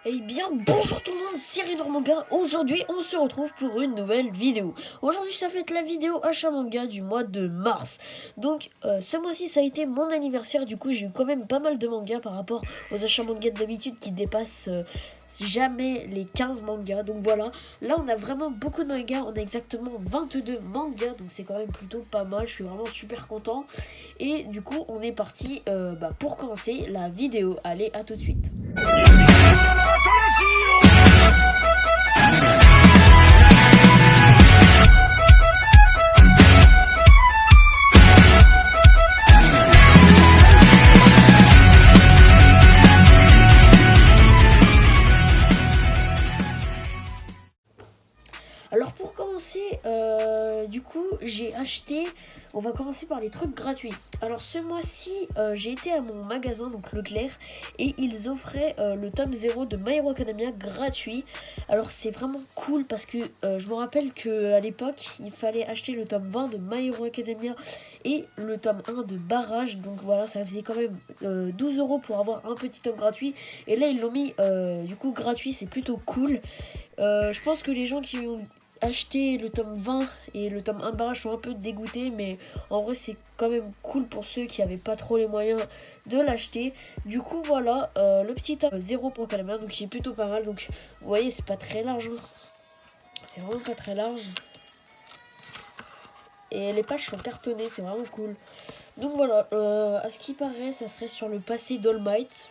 Eh bien, bonjour tout le monde, c'est River Manga. Aujourd'hui, on se retrouve pour une nouvelle vidéo. Aujourd'hui, ça va être la vidéo achat manga du mois de mars. Donc, ce mois-ci, ça a été mon anniversaire. Du coup, j'ai eu quand même pas mal de mangas par rapport aux achats manga d'habitude qui dépassent jamais les 15 mangas. Donc voilà, là, on a vraiment beaucoup de mangas. On a exactement 22 mangas. Donc, c'est quand même plutôt pas mal. Je suis vraiment super content. Et du coup, on est parti pour commencer la vidéo. Allez, à tout de suite. Alors pour commencer, du coup j'ai acheté, on va commencer par les trucs gratuits. Alors ce mois-ci j'ai été à mon magasin, donc Leclerc, et ils offraient le tome 0 de My Hero Academia gratuit. Alors c'est vraiment cool parce que je me rappelle qu'à l'époque il fallait acheter le tome 20 de My Hero Academia et le tome 1 de Barrage. Donc voilà, ça faisait quand même 12 € pour avoir un petit tome gratuit. Et là ils l'ont mis du coup gratuit, c'est plutôt cool. Je pense que les gens qui ont acheté le tome 20 et le tome 1 de Barrage sont un peu dégoûtés, mais en vrai c'est quand même cool pour ceux qui n'avaient pas trop les moyens de l'acheter. Du coup voilà, le petit tome 0 pour Calamar, donc il est plutôt pas mal. Donc vous voyez, c'est pas très large, hein. C'est vraiment pas très large. Et les pages sont cartonnées, c'est vraiment cool. Donc voilà, à ce qui paraît, ça serait sur le passé d'All Might.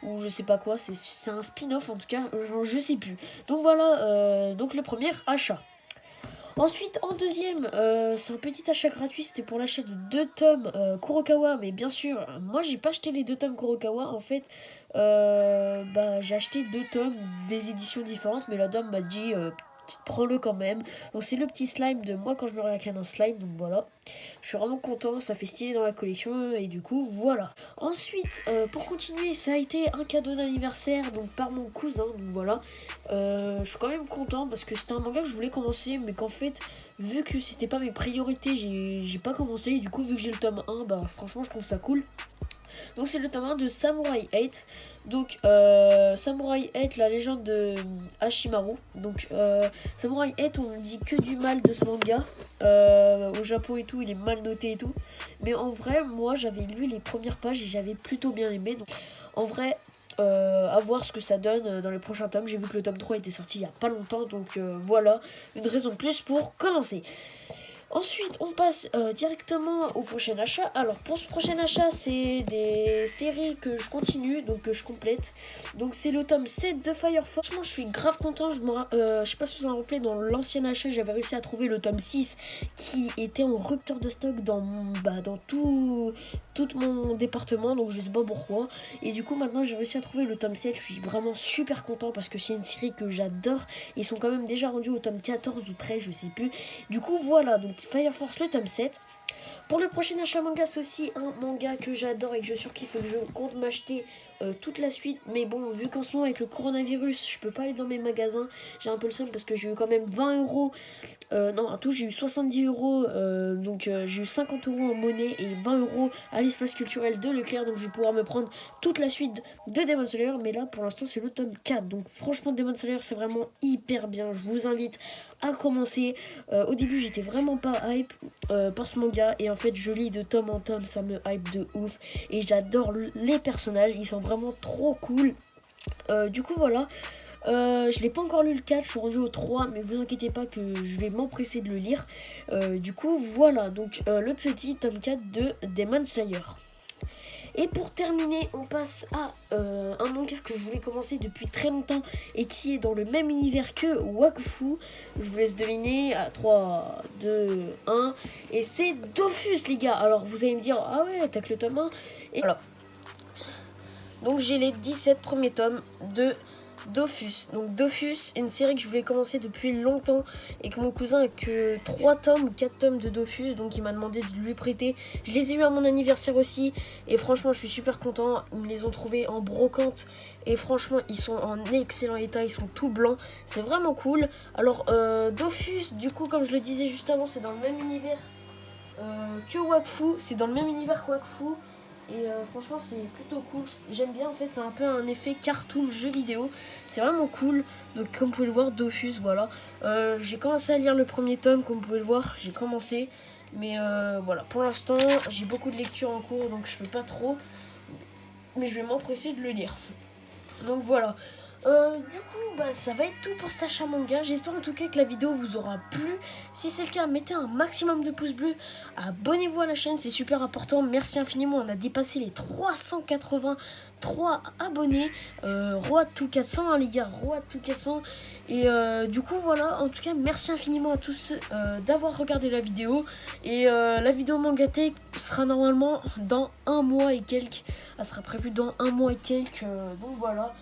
Ou je sais pas quoi, c'est un spin-off en tout cas, je sais plus. Donc voilà, donc le premier achat. Ensuite, en deuxième, c'est un petit achat gratuit, c'était pour l'achat de 2 tomes Kurokawa, mais bien sûr, moi j'ai pas acheté les 2 tomes Kurokawa, en fait, j'ai acheté 2 tomes des éditions différentes, mais la dame m'a dit, prends-le quand même. Donc c'est le petit slime de moi quand je me réincarne en slime, donc voilà. Je suis vraiment content, ça fait stylé dans la collection, et du coup, voilà. Ensuite, pour continuer, ça a été un cadeau d'anniversaire, donc par mon cousin, donc voilà. Je suis quand même content parce que c'était un manga que je voulais commencer, mais qu'en fait, vu que c'était pas mes priorités, j'ai pas commencé. Et du coup, vu que j'ai le tome 1, bah franchement, je trouve ça cool. Donc, c'est le tome 1 de Samurai 8. Donc, Samurai 8, la légende de Hashimaru. Donc, Samurai 8, on ne dit que du mal de ce manga. Au Japon et tout, il est mal noté et tout. Mais en vrai, moi, j'avais lu les premières pages et j'avais plutôt bien aimé. Donc, en vrai, à voir ce que ça donne dans les prochains tomes. J'ai vu que le tome 3 était sorti il y a pas longtemps, donc voilà, une raison de plus pour commencer. Ensuite, on passe directement au prochain achat. Alors, pour ce prochain achat, c'est des séries que je continue, donc que je complète. Donc, c'est le tome 7 de Fire Force. Franchement, je suis grave content. Je sais pas si vous en rappelez, dans l'ancien achat, j'avais réussi à trouver le tome 6 qui était en rupture de stock dans tout mon département. Donc, je sais pas pourquoi. Et du coup, maintenant, j'ai réussi à trouver le tome 7. Je suis vraiment super content parce que c'est une série que j'adore. Ils sont quand même déjà rendus au tome 14 ou 13, je sais plus. Du coup, voilà. Donc, Fire Force le tome 7. Pour le prochain achat manga, c'est aussi un manga que j'adore et que je surkiffe et que je compte m'acheter toute la suite. Mais bon, vu qu'en ce moment avec le coronavirus, je peux pas aller dans mes magasins, j'ai un peu le seum parce que j'ai eu quand même 20 €. Non, en tout, j'ai eu 70 €. Donc, j'ai eu 50 € en monnaie et 20 € à l'espace culturel de Leclerc. Donc, je vais pouvoir me prendre toute la suite de Demon Slayer. Mais là, pour l'instant, c'est le tome 4. Donc, franchement, Demon Slayer, c'est vraiment hyper bien. Je vous invite à commencer. Au début, j'étais vraiment pas hype par ce manga. Et en fait, je lis de tome en tome. Ça me hype de ouf. Et j'adore les personnages. Ils sont vraiment trop cool. Du coup, voilà. Je l'ai pas encore lu le 4, je suis rendu au 3, mais vous inquiétez pas que je vais m'empresser de le lire. Du coup, voilà, donc le petit tome 4 de Demon Slayer. Et pour terminer, on passe à un manga que je voulais commencer depuis très longtemps et qui est dans le même univers que Wakfu. Je vous laisse deviner à 3, 2, 1. Et c'est Dofus, les gars. Alors, vous allez me dire, ah ouais, t'as que le tome 1. Et voilà. Donc, j'ai les 17 premiers tomes de Dofus. Donc Dofus, une série que je voulais commencer depuis longtemps et que mon cousin a que 3 tomes ou 4 tomes de Dofus, donc il m'a demandé de lui prêter. Je les ai eu à mon anniversaire aussi et franchement je suis super content. Ils me les ont trouvés en brocante et franchement ils sont en excellent état, ils sont tout blancs, c'est vraiment cool. Alors Dofus, du coup comme je le disais juste avant, c'est dans le même univers que Wakfu, c'est dans le même univers que Wakfu. Et franchement c'est plutôt cool, j'aime bien en fait, c'est un peu un effet cartoon jeu vidéo, c'est vraiment cool. Donc comme vous pouvez le voir, Dofus, voilà. J'ai commencé à lire le premier tome, comme vous pouvez le voir, j'ai commencé. Mais voilà, pour l'instant j'ai beaucoup de lectures en cours donc je peux pas trop. Mais je vais m'empresser de le lire. Donc voilà. Du coup, ça va être tout pour cet achat manga. J'espère en tout cas que la vidéo vous aura plu. Si c'est le cas, mettez un maximum de pouces bleus. Abonnez-vous à la chaîne, c'est super important. Merci infiniment. On a dépassé les 383 abonnés. Roi tout 400, hein, les gars. Roi tout 400. Et du coup, voilà. En tout cas, merci infiniment à tous d'avoir regardé la vidéo. Et la vidéo Mangatech sera normalement dans un mois et quelques. Elle sera prévue dans un mois et quelques. Donc voilà.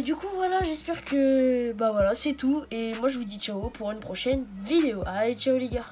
Du coup voilà, j'espère que voilà, c'est tout et moi je vous dis ciao pour une prochaine vidéo. Allez, ciao les gars.